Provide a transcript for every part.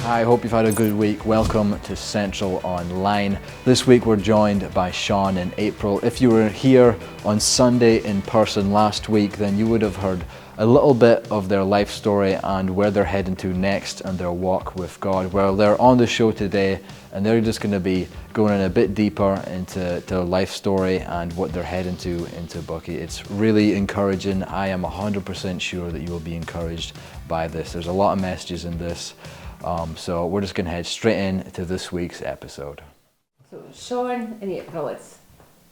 I hope you've had a good week. Welcome to Central Online. This week we're joined by Shaun and April. If you were here on Sunday in person last week, then you would have heard a little bit of their life story and where they're heading to next and their walk with God. Well, they're on the show today and they're just going to be going in a bit deeper into their life story and what they're heading to into Bucky. It's really encouraging. I am 100% sure that you will be encouraged by this. There's a lot of messages in this. So we're just going to head straight into this week's episode. So Shaun and April, it's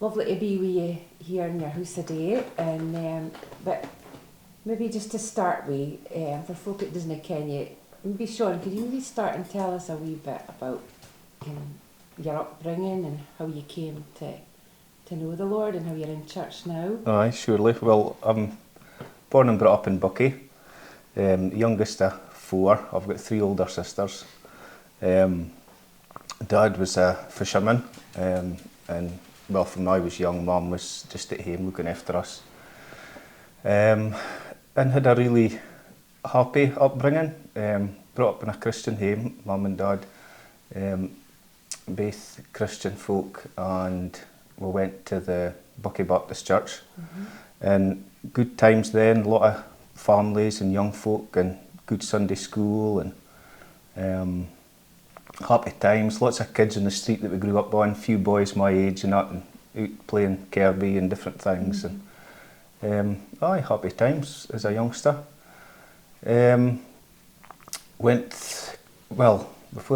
lovely to be with you here in your house today. And but maybe just to start with, for folk that doesn't ken you, maybe Shaun, could you maybe start and tell us a wee bit about your upbringing and how you came to know the Lord and how you're in church now? Aye, surely. Well, I'm born and brought up in Bucky, youngest of 4. I've got 3 older sisters. Dad was a fisherman, and well, from when I was young, Mum was just at home looking after us. And had a really happy upbringing. Brought up in a Christian home, Mum and Dad, both Christian folk, and we went to the Bucky Baptist Church. And good times then, a lot of families and young folk and good Sunday school and happy times, lots of kids in the street that we grew up on, few boys my age and that, and out playing Kirby and different things. And happy times as a youngster. Before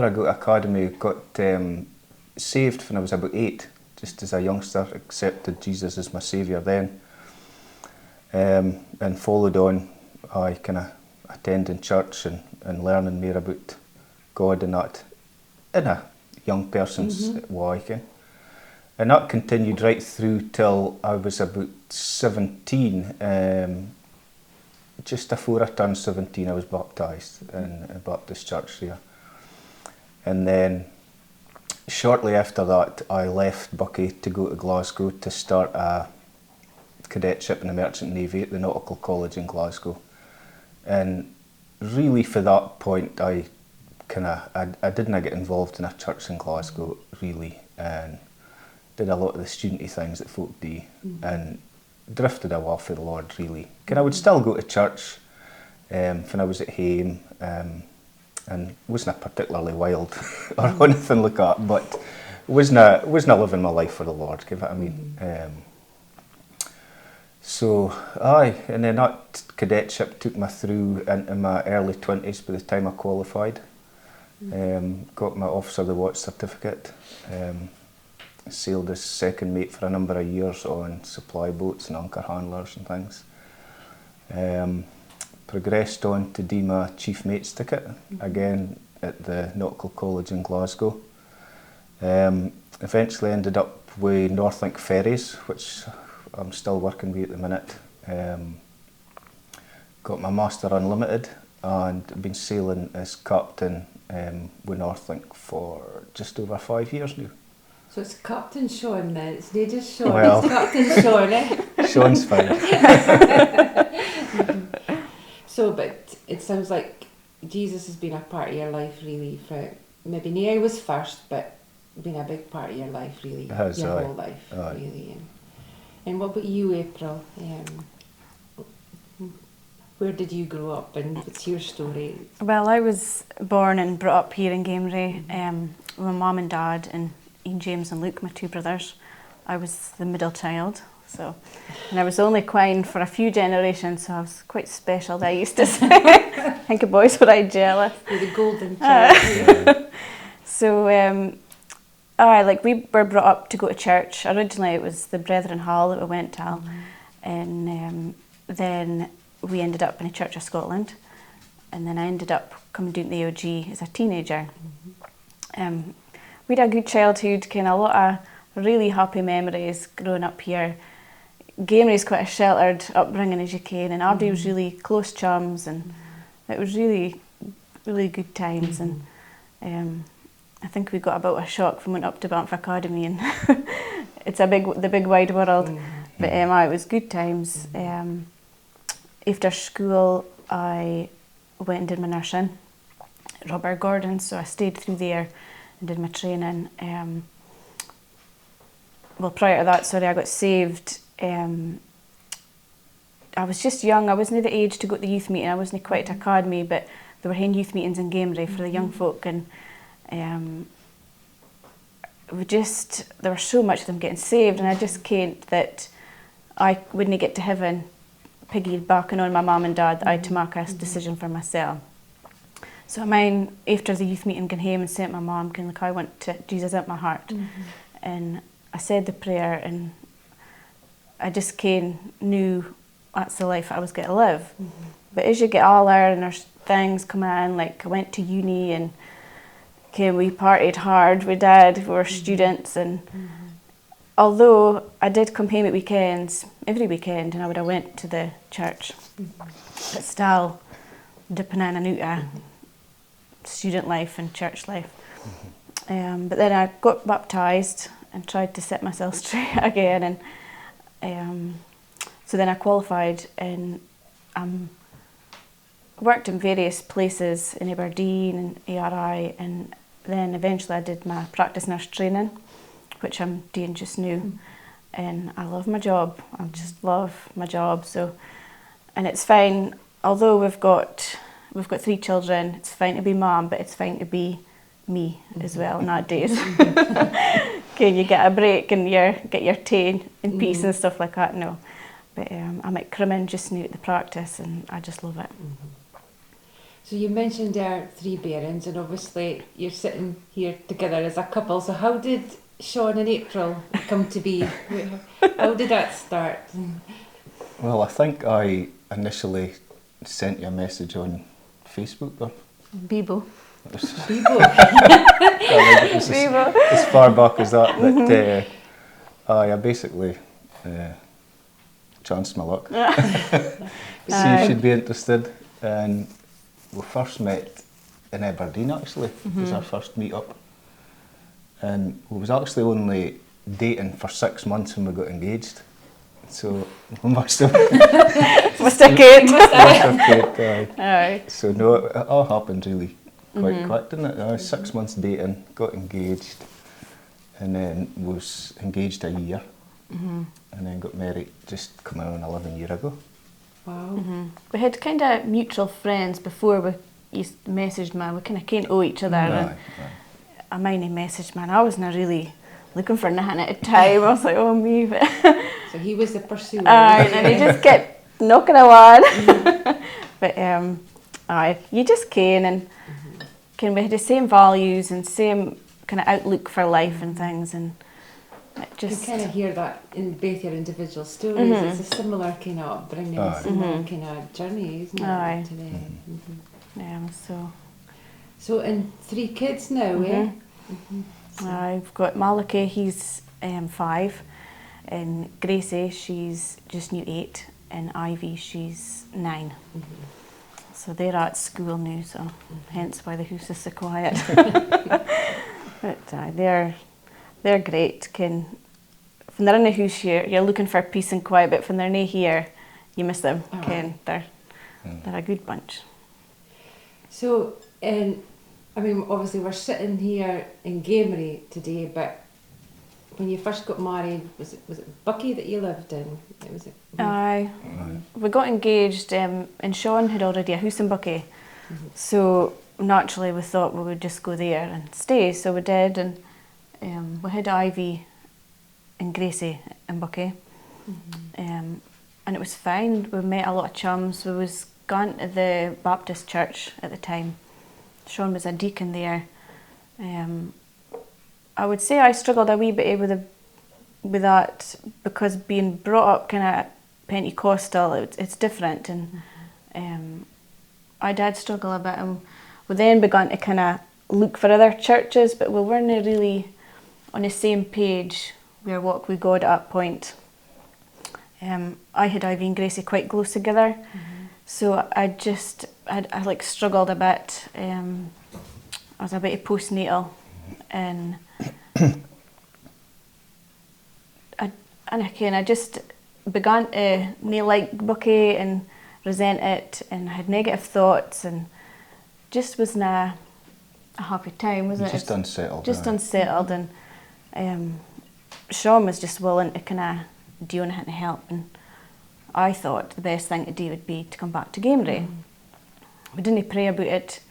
I got to academy, got saved when I was about 8, just as a youngster, accepted Jesus as my saviour then, and followed on, attending church and learning more about God and that in a young person's way. And that continued right through till I was about 17. Just before I turned 17, I was baptised in a Baptist church there. And then shortly after that, I left Bucky to go to Glasgow to start a cadetship in the Merchant Navy at the Nautical College in Glasgow. And really, for that point, I didn't get involved in a church in Glasgow, really, and did a lot of the studenty things that folk do, and drifted away for the Lord, really. I would still go to church when I was at home, and wasn't particularly wild or anything like that, but wasn't living my life for the Lord, give it what I mean. And then that cadetship took me through into my early 20s by the time I qualified. Got my Officer of the Watch certificate. Sailed as second mate for a number of years on supply boats and anchor handlers and things. Progressed on to do my chief mate's ticket, again at the Nautical College in Glasgow. Eventually ended up with Northlink Ferries, which I'm still working with at the minute. Got my Master Unlimited and been sailing as captain with Northlink for just over 5 years now. So it's Captain Shaun then, it's not just Shaun, Well, it's Captain Shaun, eh? Shaun's fine. So, but it sounds like Jesus has been a part of your life really for, maybe Nia was first, but been a big part of your life really, your whole life really. And what about you, April? Where did you grow up and what's your story? Well, I was born and brought up here in Gamery with my mum and dad and Ian, James and Luke, my 2 brothers. I was the middle child, and I was only quine for a few generations, so I was quite special, they used to say. I think the boys were jealous. You're the golden child. So, we were brought up to go to church. Originally it was the Brethren Hall that we went to, and then we ended up in a Church of Scotland, and then I ended up coming down to the AOG as a teenager. We had a good childhood, a lot of really happy memories growing up here. Gamery's quite a sheltered upbringing as you can, and everybody was really close chums, and it was really, really good times. And I think we got about a shock when we went up to Banff Academy, and it's the big wide world. But it was good times. After school, I went and did my nursing, Robert Gordon, so I stayed through there and did my training. Well, prior to that, sorry, I got saved. I was just young. I wasn't the age to go to the youth meeting. I wasn't quite at academy, but they were having youth meetings in Gamery for the young folk, and there was so much of them getting saved, and I just can't that I wouldn't get to heaven piggybacking on my mum and dad that I had to make a decision for myself. So after the youth meeting, came home and sent my mum, like, I want to Jesus into my heart. And I said the prayer, and I just knew that's the life I was going to live. But as you get older and there's things come in, like I went to uni and we partied hard with Dad, we were students, and although I did come home at weekends, every weekend, and I would have went to the church, but still dipping in and out of student life and church life. But then I got baptised and tried to set myself straight again, and so then I qualified and worked in various places in Aberdeen and ARI, and then eventually I did my practice nurse training, which I'm doing just now, and I love my job. I just love my job. So, and it's fine. Although we've got 3 children, it's fine to be mum, but it's fine to be me as well nowadays. Okay, you get a break and get your tea in peace and stuff like that. No, but I'm at Crimmin just now at the practice, and I just love it. So you mentioned there 3 bairns, and obviously you're sitting here together as a couple. So how did Shaun and April come to be? How did that start? Well, I think I initially sent you a message on Facebook. Or Bebo. Bebo. Bebo. As far back as that. But I basically chanced my luck. See if she'd be interested. And we first met in Aberdeen, actually. It was our first meet up. And we was actually only dating for 6 months when we got engaged. So we must have Aye. So no, it all happened really quite quick, didn't it? 6 months dating, got engaged, and then was engaged a year, and then got married just coming on 11 years ago. Wow. We had kind of mutual friends before you messaged me. We kind of can't owe each other. And I might have messaged me, and I wasn't really looking for nothing at a time. I was like, oh me. But so he was the pursuer. And then he just kept knocking away. But you just can, and we had the same values and same kind of outlook for life and things, and it just... You kind of hear that in both your individual stories. It's a similar kind of upbringing, a similar kind of journey, isn't it? So and 3 kids now, eh? I've got Malachi, he's 5, and Gracie, she's just new 8, and Ivy, she's 9. So they're at school now, so hence why the house is so quiet. But they're great. When they're in the house, you're looking for peace and quiet, but when they're not here, you miss them. They're a good bunch. So, I mean, obviously we're sitting here in Gamery today, but when you first got married, was it Bucky that you lived in? Aye. We got engaged, and Shaun had already a house in Bucky, so naturally we thought we would just go there and stay. So we did, and we had Ivy and Gracie in Bucky, and it was fine. We met a lot of chums. We was gone to the Baptist church at the time. Shaun was a deacon there. I would say I struggled a wee bit with that because being brought up kind of Pentecostal, it's different, and I did struggle a bit, and we then began to kind of look for other churches, but we weren't really on the same page with our walk with God at that point. I had Ivy and Gracie quite close together, so I like struggled a bit. I was a bit postnatal, and I just began to not like Bucky and resent it, and I had negative thoughts, and just was a happy time, wasn't it? Just unsettled. Just aye. unsettled, and Shaun was just willing to kind of do anything to help, and I thought the best thing to do would be to come back to Gamery. We didn't pray about it,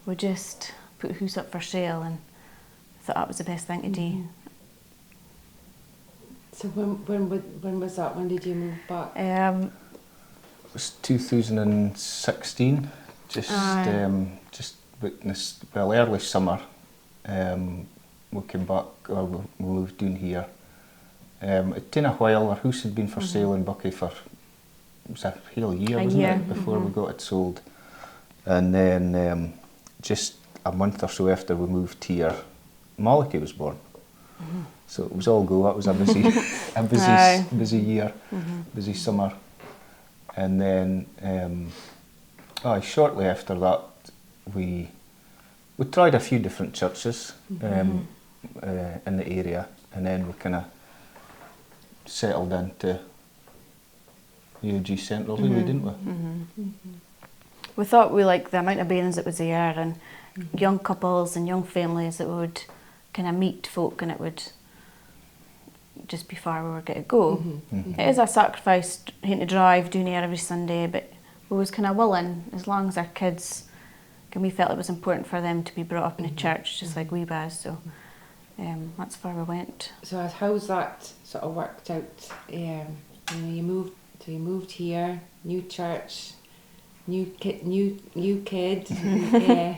we just put the house up for sale and thought that was the best thing to do. So when was that? When did you move back? It was 2016, just witnessed, well, early summer. We came back, we moved down here. It'd taken a while. Our house had been for sale in Buckie for, it was a whole year, wasn't it, before we got it sold. And then just a month or so after we moved here, Malachy was born. So it was all go. That was a busy, busy year, busy summer. And then shortly after that, we tried a few different churches in the area, and then we kind of settled into UG Central, really, didn't we? We thought we liked the amount of bairns that was there, and young couples and young families that would kind of meet folk, and it would just be far where we were going to go. It is a sacrifice having to drive down here every Sunday, but we was kind of willing, as long as our kids, and we felt it was important for them to be brought up in a church, just like we was. So that's where we went. So how's that sort of worked out? You moved here, new church, new kid, a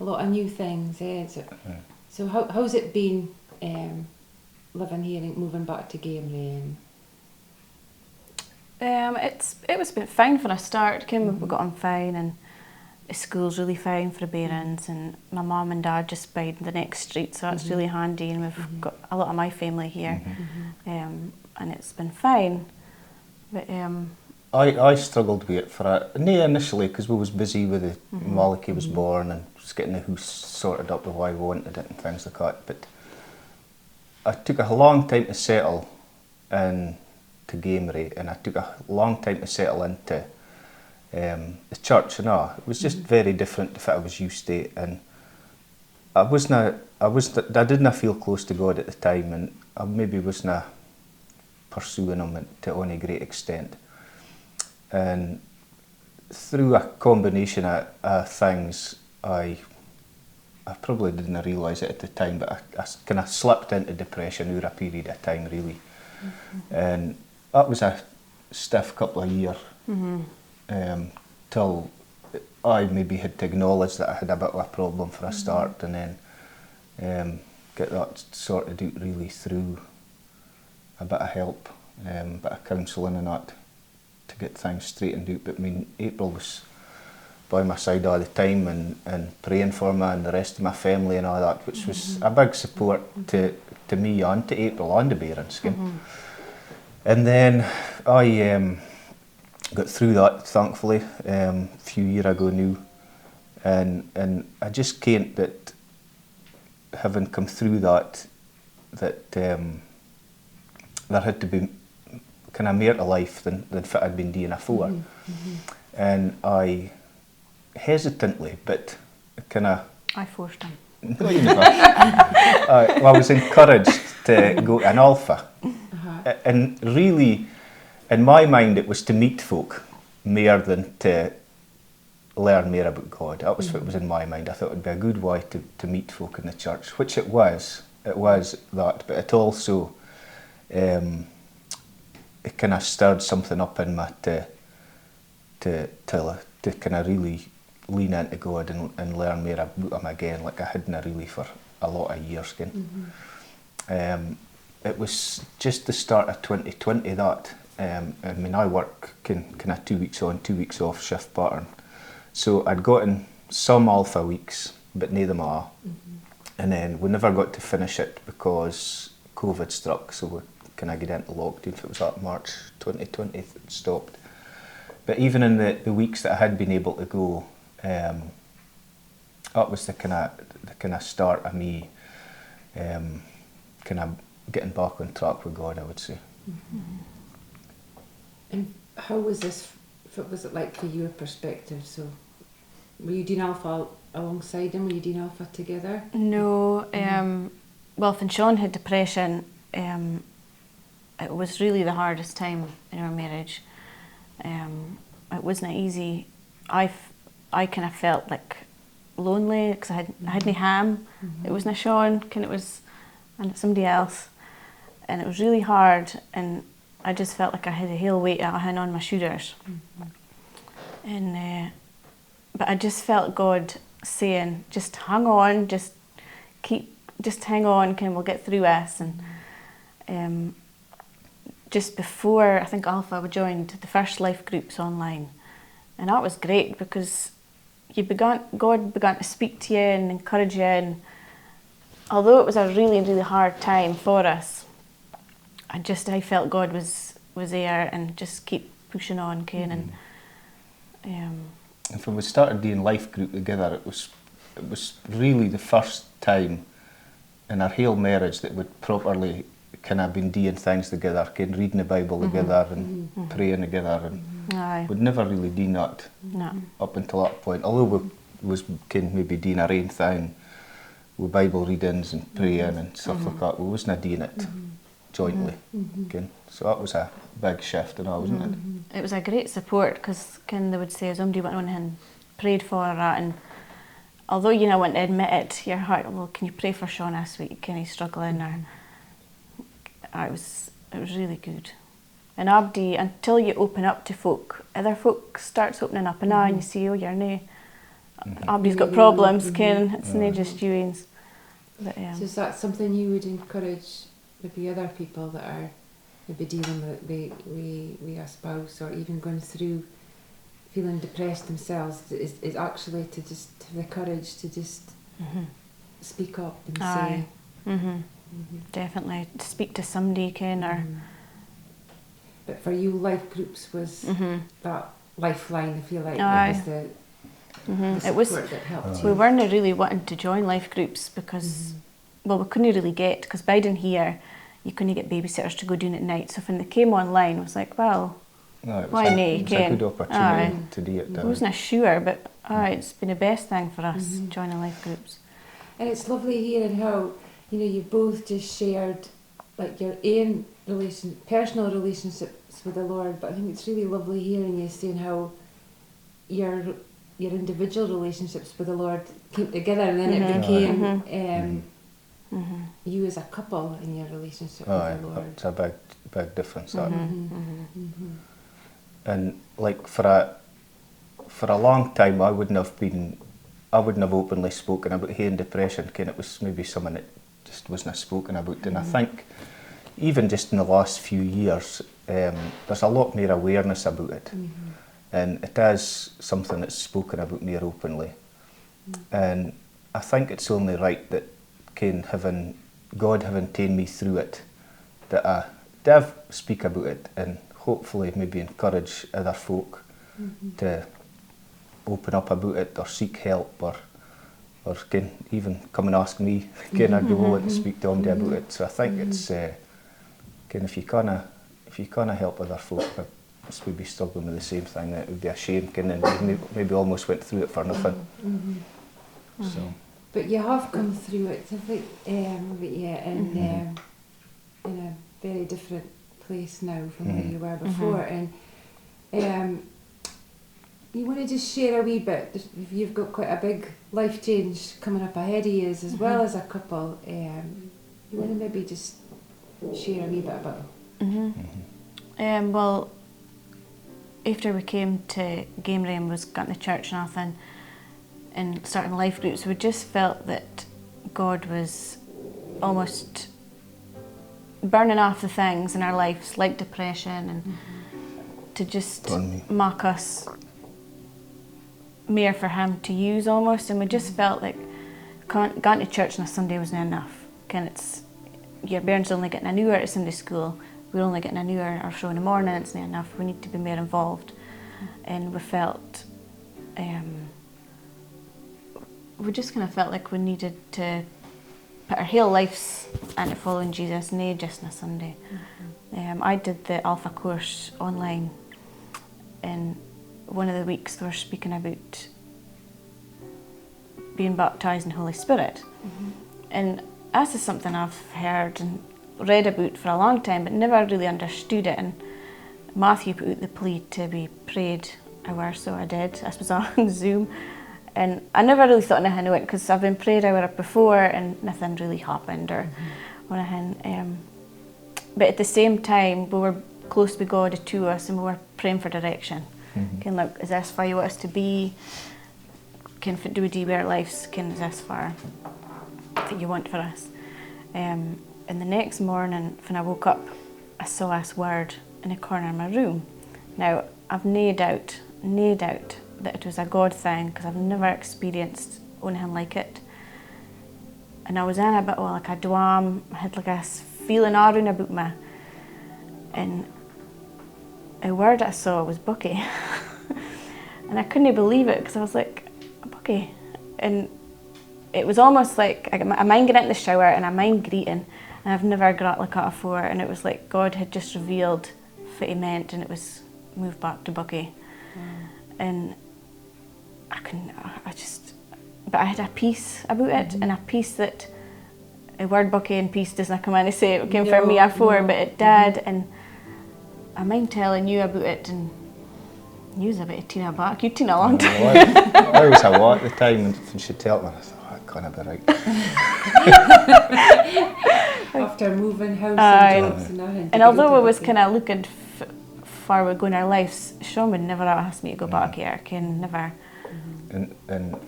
lot of new things. So how's it been living here and moving back to Gamery? It was been fine for a start. We got on fine, and the school's really fine for the bairns, and my mum and dad just bide in the next street, so that's really handy, and we've got a lot of my family here, and it's been fine. But I struggled with it for initially, because we was busy with the Malachy was born and just getting the house sorted up the way we wanted it and things like that. But it took a long time to settle into Gamery, and it took a long time to settle into the church, and it was just very different to what I was used to, and I didn't feel close to God at the time, and I maybe wasn't pursuing Him to any great extent. And through a combination of things, I probably didn't realise it at the time, but I kind of slipped into depression over a period of time, really. And that was a stiff couple of years till I maybe had to acknowledge that I had a bit of a problem for a start, and then get that sorted out really through a bit of help, a bit of counselling and that, to get things straightened out. But I mean, April was by my side all the time, and praying for me and the rest of my family and all that, which was a big support to me and to April and the bairns. And then I got through that, thankfully, a few years ago now, and I just can't that having come through that there had to be kind of more to life than what I'd been doing before. And I hesitantly, but kind of... I forced him. I was encouraged to go to an alpha. And really, in my mind, it was to meet folk more than to learn more about God. That was what was in my mind. I thought it would be a good way to meet folk in the church, which it was. It was that, but it also it kind of stirred something up in me to kind of really lean into God and learn more about Him again, like I hadn't really for a lot of years. It was just the start of 2020 that, I mean, I work kind of 2 weeks on, 2 weeks off shift pattern. So I'd gotten some alpha weeks, but neither them all. And then we never got to finish it because COVID struck, so we kind of get into lockdown. If it was that March 2020, it stopped. But even in the weeks that I had been able to go, that was the kind of start of me kind of getting back on track with God, I would say. And how was this? What was it like for your perspective? So were you doing Alpha alongside him? Were you doing Alpha together? No, well, when Shaun had depression, it was really the hardest time in our marriage. It wasn't easy. I kind of felt like lonely because I had no ham. It wasn't Shaun, it was and somebody else, and it was really hard. And I just felt like I had a whole weight on my shoulders. And but I just felt God saying, "Just hang on, just hang on, we'll get through this." And just before I think Alpha, we joined the first life groups online, and that was great because God began to speak to you and encourage you. And although it was a really, really hard time for us, I felt God was there and just keep pushing on, Ken. And when we started doing life group together, it was really the first time in our whole marriage that we'd properly kind of been doing things together, reading the Bible together and praying together. And we'd never really done that up until that point. Although we was maybe doing our own thing with Bible readings and praying and stuff like that, we wasn't doing it jointly. So that was a big shift in all, wasn't it? It was a great support because they would say somebody went on and prayed for her, and although you don't want to admit it to your heart, well, can you pray for Shaun this week? He's struggling? Or it was really good. And Abdi, until you open up to folk, other folk starts opening up, and you see, oh, you're new. Abdi's got problems, Ken. It's not just you. But, so is that something you would encourage maybe other people that are maybe dealing with a spouse, or even going through feeling depressed themselves, is actually to just have the courage to just speak up and say. Definitely speak to somebody, Ken. Or but for you, life groups was that lifeline. I feel like it was the support that helped you. We weren't really wanting to join life groups because well, we couldn't really get, because biding here you couldn't get babysitters to go doing at night. So when they came online, I was like, well, why not? It was a good opportunity to do it. I wasn't sure, but it's been the best thing for us, joining life groups. And it's lovely hearing how, you both just shared like your own personal relationships with the Lord, but I think it's really lovely hearing you saying how your individual relationships with the Lord came together, and then it became you as a couple in your relationship with the Lord. It's a big difference. And like for a long time, I wouldn't have openly spoken about hay and depression. It was maybe something that just wasn't spoken about. And I think even just in the last few years, there's a lot more awareness about it, and it is something that's spoken about more openly. And I think it's only right that God having taken me through it, that I do speak about it and hopefully maybe encourage other folk to open up about it or seek help, or even come and ask me, I'd be willing to speak to them about it. So I think it's if you can't help other folk that's maybe struggling with the same thing, it would be a shame, and maybe almost went through it for nothing. So. But you have come through it, in a very different place now from where you were before. And you want to just share a wee bit? You've got quite a big life change coming up ahead of you as well as a couple. You want to maybe just share a wee bit about it? Well, after we came to Gamery and was got in the church and everything, and starting life groups, we just felt that God was almost burning off the things in our lives like depression, and to just mark us more for Him to use almost. And we just felt like going to church on a Sunday wasn't enough. Your parents only getting an hour at Sunday school, we're only getting an hour or so in the morning, it's not enough, we need to be more involved. And we felt we just kind of felt like we needed to put our whole lives into following Jesus, not just on a Sunday. I did the Alpha course online, and one of the weeks they were speaking about being baptised in the Holy Spirit. And this is something I've heard and read about for a long time, but never really understood it. And Matthew put out the plea to be prayed hour, so I did. This was on Zoom. And I never really thought anything of it, because I've been prayed hour before and nothing really happened or anything. But at the same time, we were close with God, the two of us, and we were praying for direction. Kind of like, is this where you want us to be? Do we do our lives? Is this far that you want for us? And the next morning, when I woke up, I saw this word in the corner of my room. Now, I've no doubt that it was a God thing, because I've never experienced anything like it. And I was in a bit of like a dwam. I had like this feeling all around about me. And a word I saw was Bucky. And I couldn't believe it, because I was like, Bucky. And it was almost like I mind getting in the shower and I mind greeting, and I've never got like that before. And it was like God had just revealed what he meant, and it was moved back to Bucky. And but I had a peace about it, and a peace that the word Bucky and peace doesn't come in to say it came for me before, but it did. And I mind telling you about it, and you was a bit of Tina back. You'd Tina a long time. I was a lot at the time, and she'd tell me, I thought, oh, that can't be right. After moving house and jobs and everything. And although I was kind of looking far we go in our lives, Shaun would never ask me to go back here. Never. And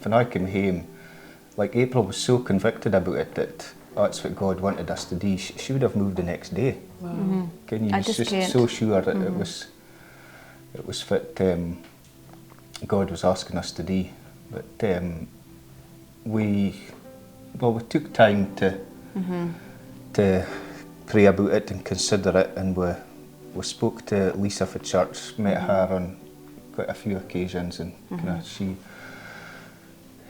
when I came home, like April was so convicted about it that that's what God wanted us to do. She would have moved the next day. Wow. You was just so sure that it was what God was asking us to do. But we took time to pray about it and consider it, and we spoke to Lisa for church, met her on quite a few occasions, and she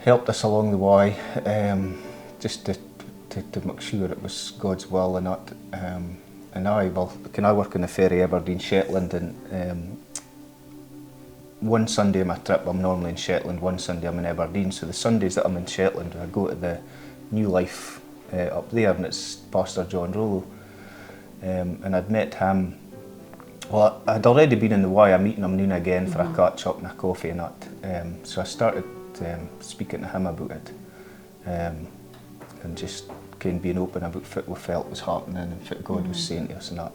helped us along the way, just to make sure it was God's will and not. And I work in the ferry Aberdeen, Shetland, and one Sunday of my trip I'm normally in Shetland, one Sunday I'm in Aberdeen. So the Sundays that I'm in Shetland, I go to the New Life up there, and it's Pastor John Rollo. And I'd met him. Well, I'd already been in the Y, I'm meeting him now and again for a catch up and a coffee and that. So I started speaking to him about it, and just kind of being open about what we felt was happening and what God was saying to us and that.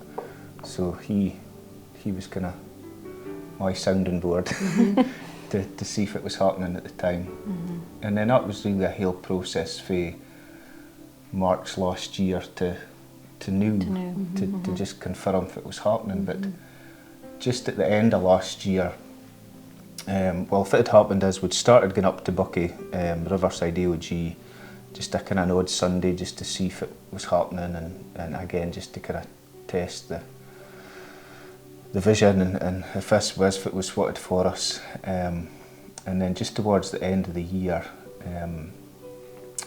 So he was kind of my sounding board to see if it was happening at the time. And then that was really a whole process for March last year to just confirm if it was happening. But just at the end of last year, if it had happened as we'd started going up to Bucky, Riverside AOG, just a kind of an odd Sunday just to see if it was happening, and again just to kind of test the vision and if this was if it was wanted for us. And then just towards the end of the year,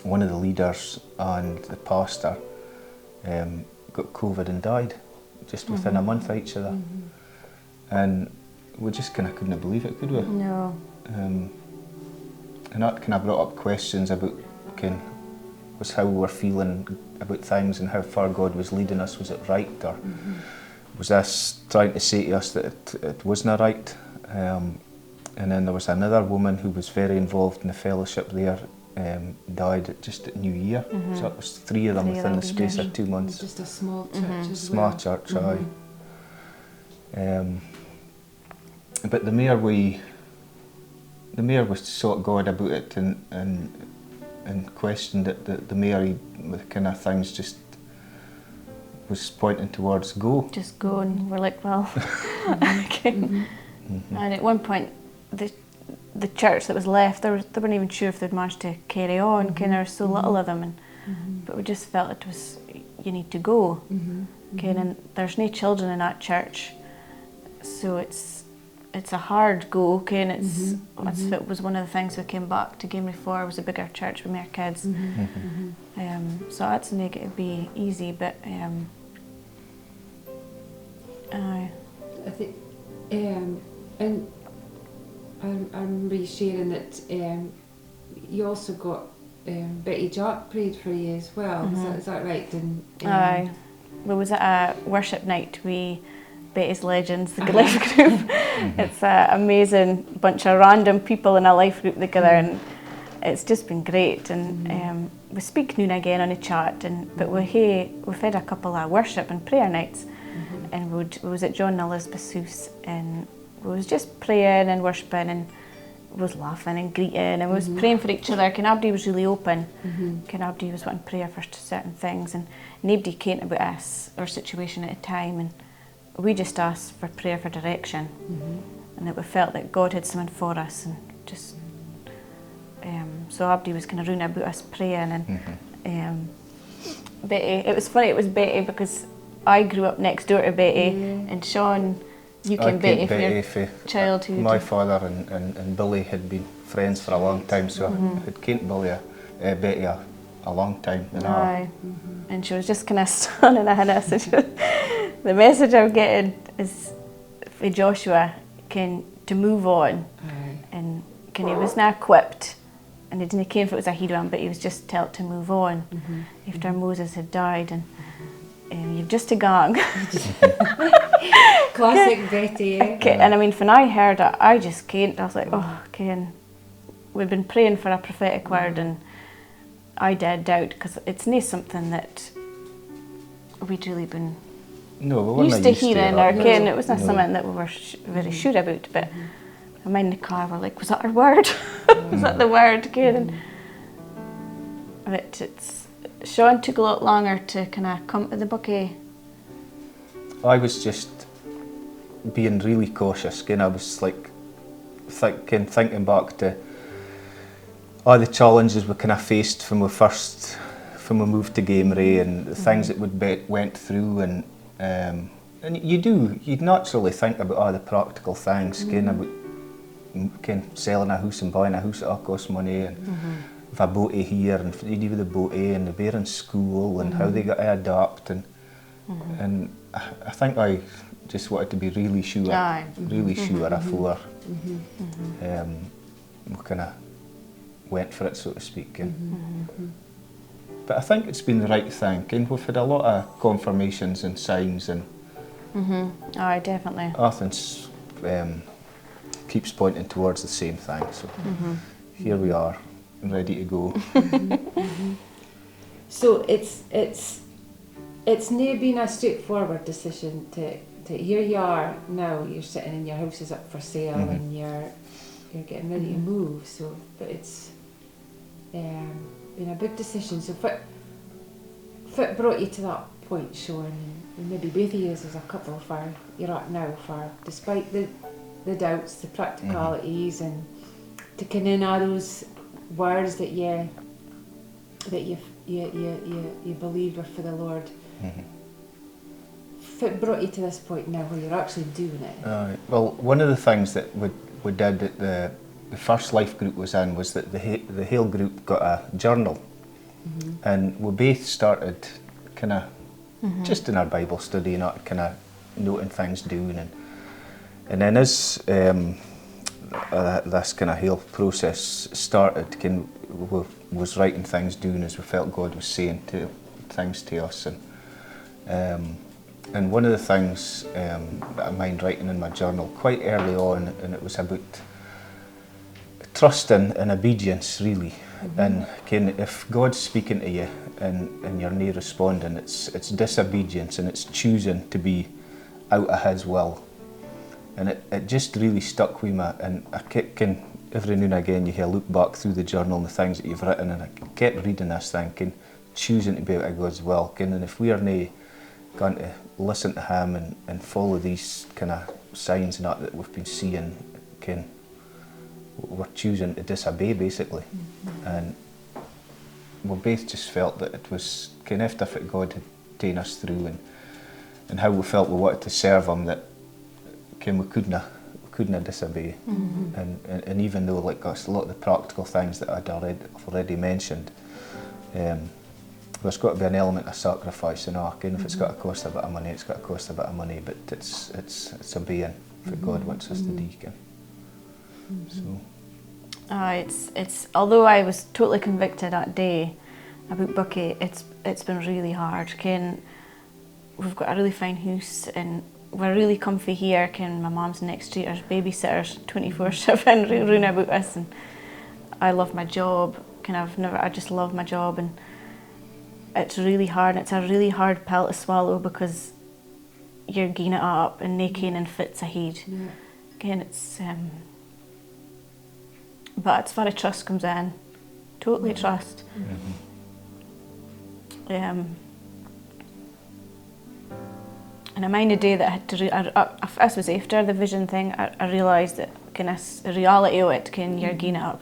one of the leaders and the pastor got COVID and died just within a month of each other. And we just kind of couldn't believe it, could we? No. And that kind of brought up questions about was how we were feeling about things and how far God was leading us. Was it right, or was this trying to say to us that it wasn't right? And then there was another woman who was very involved in the fellowship there, died just at New Year. So that was three of them within the space of 2 months. Just a small church as Small well. church, aye. But the more we sought God about it and questioned it, the more the kind of things just was pointing towards go. Just go, and we're like, well, okay. And at one point, the church that was left, they weren't even sure if they'd managed to carry on. There was so little of them, but we just felt it was, you need to go. And there's no children in that church, so it's a hard go. It was one of the things we came back to Gamely for, was a bigger church with more kids. So that's not going to be easy, but I think, and I'm really sharing that you also got Betty Jock prayed for you as well. Is that right? And, Aye. We was at a worship night with Betty's Legends, the life group. It's an amazing bunch of random people in a life group together, and it's just been great. And we speak now and again on a chat, but we've had a couple of worship and prayer nights, and we was at John and Elizabeth's house, and we was just praying and worshipping, and we was laughing and greeting, and we was praying for each other. Everybody was really open. Everybody was wanting prayer for certain things, and nobody came about us or situation at a time, and we just asked for prayer for direction, and that we felt that God had something for us, and just so everybody was kind of round about us praying, and Betty. It was funny. It was Betty because I grew up next door to Betty, and Shaun, you came Betty from your childhood. My father and Billy had been friends for a long time, so I had came to Betty a long time. Aye. And she was just kind of stunning at us. The message I'm getting is for Joshua to move on, and he was not equipped, and he didn't care if it was a hero, but he was just told to move on after Moses had died, and you've just a gang. Classic Betty. And I mean, when I heard it, I just can't. I was like, oh, Ken, we've been praying for a prophetic word, and I did doubt, because it's not something that we'd really been used to hearing or Ken. It wasn't something that we were very sure about, but I'm in the car, we're like, was that our word? Was that the word, Ken? But Shaun took a lot longer to kind of come to the bookie. I was just being really cautious. I was like thinking back to all the challenges we kind of faced when we moved to Gameray, and the things that we went through, and you'd naturally think about all the practical things, about selling a house and buying a house that all costs money, and with a boatie here, and you do with the boatie, and they're in school, and how they got to adapt, and I think I just wanted to be really sure before we kind of went for it, so to speak. But I think it's been the right thing, and we've had a lot of confirmations and signs, and Aye, definitely. Athens keeps pointing towards the same thing, so here we are, ready to go. So it's not been a straightforward decision to here you are now, you're sitting in your house is up for sale, and you're getting ready to move, so but it's been a big decision. So what brought you to that point, Shaun, and maybe both of you as a couple for you're at now, for despite the doubts, the practicalities, and to come in all those words that you believed were for the Lord. What brought you to this point now where you're actually doing it? Well, one of the things that we did at the first life group was in was that the Hale group got a journal, and we both started kind of just in our Bible study, not kind of noting things doing, and then as this kind of Hale process started, we was writing things down as we felt God was saying things to us, and one of the things that I mind writing in my journal quite early on, and it was about trust and obedience, really. And if God's speaking to you and you're not responding, it's disobedience, and it's choosing to be out of His will. And it just really stuck with me, and I can every now and again you look back through the journal and the things that you've written, and I kept reading this thinking, choosing to be out of God's will, and if we are not going to listen to Him and follow these kind of signs and that we've been seeing, we're choosing to disobey, basically. And we both just felt that it was after what God had taken us through, and how we felt we wanted to serve Him, that we couldn't disobey. And even though, like us, a lot of the practical things that I've already mentioned, there's got to be an element of sacrifice, if it's got to cost a bit of money, it's got to cost a bit of money, but it's obeying what God wants us to do. So It's although I was totally convicted that day about Bucky, it's been really hard. Ken, we've got a really fine house and we're really comfy here. Ken, my mum's next street, our babysitters 24/7 round about us, and I love my job. I just love my job, and it's really hard. It's a really hard pill to swallow because you're gaining it up and nae kenning fits ahead. Yeah. Again, it's but it's where the trust comes in. Totally trust. And I mind the day that I had to. This was after the vision thing. I realised that the reality of it, you're gaining it up.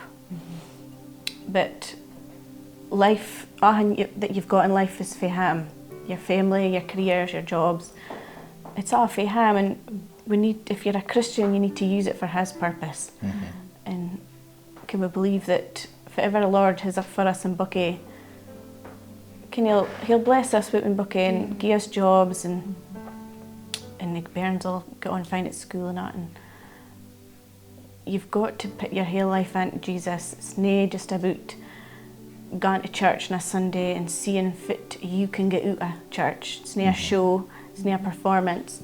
But life, that you've got in life is for Him. Your family, your careers, your jobs. It's all for Him, and if you're a Christian, you need to use it for His purpose. And can we believe that whatever the Lord has up for us in Bucky, He'll bless us with Bucky and give us jobs, and the bairns will go on and find at school and that. And you've got to put your whole life into Jesus. It's nae just about going to church on a Sunday and seeing fit you can get out of church. It's nae a show, it's nae a performance.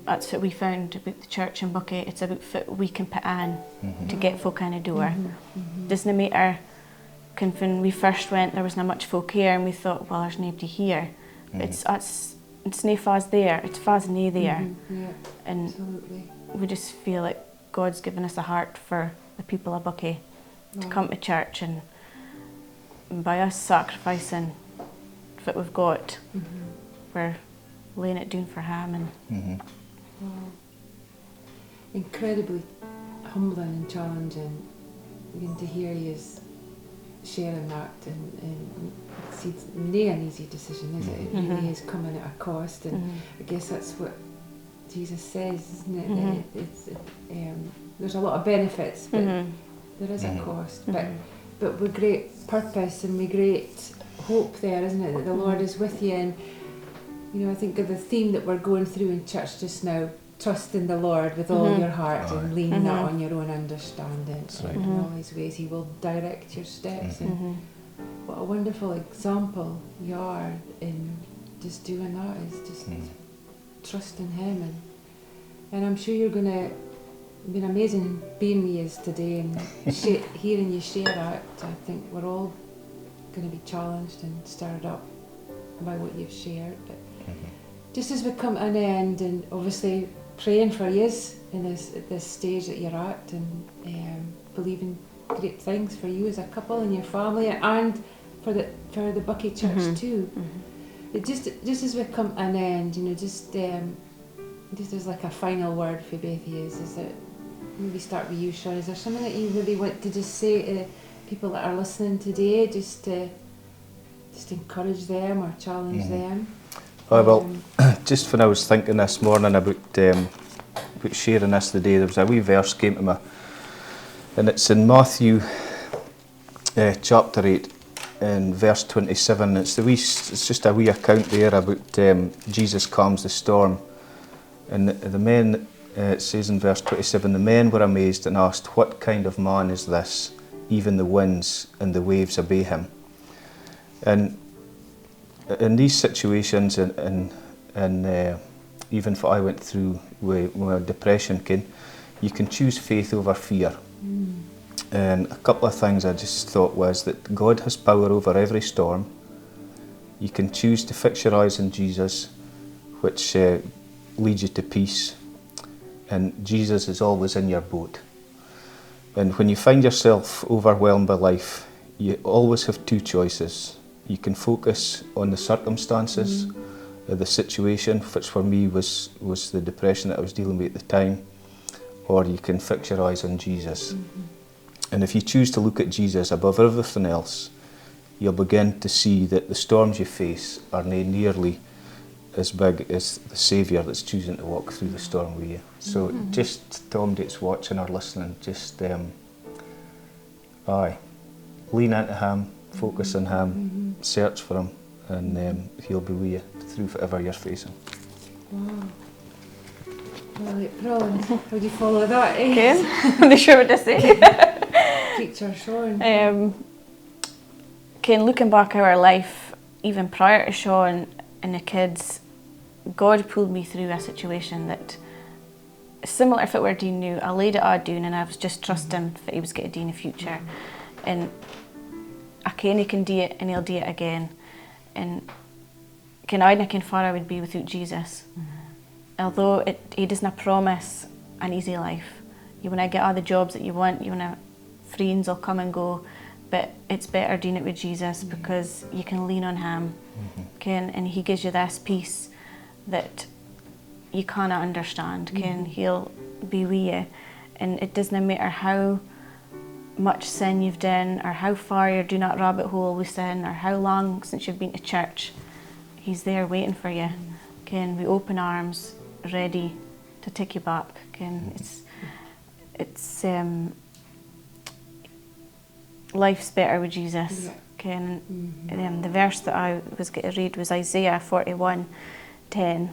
That's what we found about the church in Bucky. It's about what we can put in to get folk in the door. Doesn't matter. When we first went, there wasn't much folk here, and we thought, well, there's nobody here. It's nae faz there. It's faz nae there. Yeah, and absolutely. we just feel like God's given us a heart for the people of Bucky to come to church, and by us sacrificing what we've got, we're laying it down for Him. And Wow. Incredibly humbling and challenging to hear you sharing that, and it's nae an easy decision, is it? It really is coming at a cost, and I guess that's what Jesus says, isn't it? That it's there's a lot of benefits, but there is a cost. But with great purpose and with great hope there, isn't it? That the Lord is with you. And I think of the theme that we're going through in church just now, trust in the Lord with all your heart and lean not on your own understanding. In all His ways He will direct your steps. And what a wonderful example you are in just doing that, is just trusting Him. And I'm sure you're going to be an amazing being with us today, and hearing you share that. I think we're all going to be challenged and stirred up by what you've shared. But just as we come to an end, and obviously praying for you in this stage that you're at, and believing great things for you as a couple and your family, and for the Bucky Church too. But just as we come to an end, just as like a final word for both of you, is that maybe start with you, Shaun. Is there something that you really want to just say to people that are listening today, just to encourage them or challenge them? Well, just when I was thinking this morning about sharing this today, there was a wee verse came to me, and it's in Matthew chapter 8 and verse 27. It's just a wee account there about Jesus calms the storm, and the men, it says in verse 27, the men were amazed and asked, "What kind of man is this? Even the winds and the waves obey him." And in these situations, and even if I went through with depression, you can choose faith over fear. And a couple of things I just thought was that God has power over every storm. You can choose to fix your eyes on Jesus, which leads you to peace. And Jesus is always in your boat. And when you find yourself overwhelmed by life, you always have two choices. You can focus on the circumstances, the situation, which for me was the depression that I was dealing with at the time, or you can fix your eyes on Jesus. And if you choose to look at Jesus above everything else, you'll begin to see that the storms you face are not nearly as big as the Saviour that's choosing to walk through the storm with you. So just Tom that's watching or listening, just lean into Him, focus on Him, search for Him, and He'll be with you through whatever you're facing. Wow. Well, April, and how do you follow that, eh? Ken, are you sure what to say? Preacher Shaun. Ken, looking back at our life, even prior to Shaun and the kids, God pulled me through a situation that, similar if it were Dean new, I laid it all down and I was just trusting that he was going to do in the future. And I ken he can do it and he'll do it again. And Ken, I didn't ken far I would be without Jesus. Although he doesn't promise an easy life. You want to get all the jobs that you want, you want to, friends will come and go, but it's better doing it with Jesus because you can lean on him, Ken, and he gives you this peace that you cannot understand, Ken. He'll be with you, and it doesn't matter how much sin you've done or how far you're down that rabbit hole with sin or how long since you've been to church. He's there waiting for you, Ken, with open arms, ready to take you back, Ken. It's life's better with Jesus, Ken. The verse that I was going to read was Isaiah 41:10.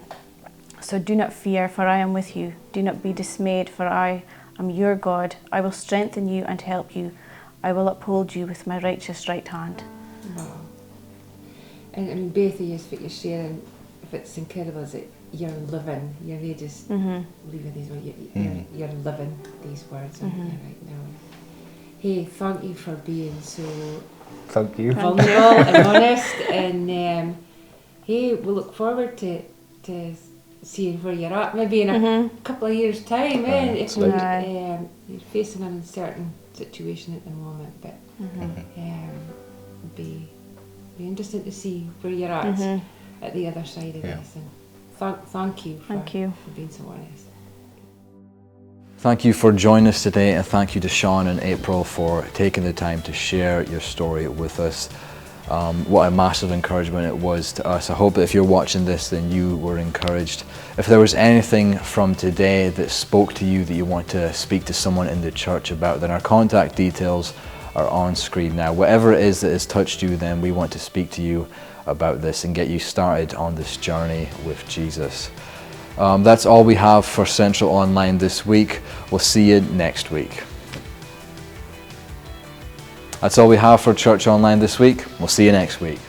So do not fear, for I am with you. Do not be dismayed, for I am your God. I will strengthen you and help you. I will uphold you with my righteous right hand. Wow. And I mean, both of you, what you're sharing, if it's incredible, is that you're living, you're really just leaving these words, you're living these words aren't you, right now. Hey, thank you for being so Thank you. vulnerable and honest, and hey, we'll look forward to seeing where you're at, maybe in a couple of years' time, if you're facing an uncertain situation at the moment, but it'd be interesting to see where you're at the other side of this, and thank you for being so honest. Thank you for joining us today, and thank you to Shaun and April for taking the time to share your story with us. What a massive encouragement it was to us. I hope that if you're watching this, then you were encouraged. If there was anything from today that spoke to you that you want to speak to someone in the church about, then our contact details are on screen now. Whatever it is that has touched you, then we want to speak to you about this and get you started on this journey with Jesus. That's all we have for Central Online this week. We'll see you next week. That's all we have for Church Online this week. We'll see you next week.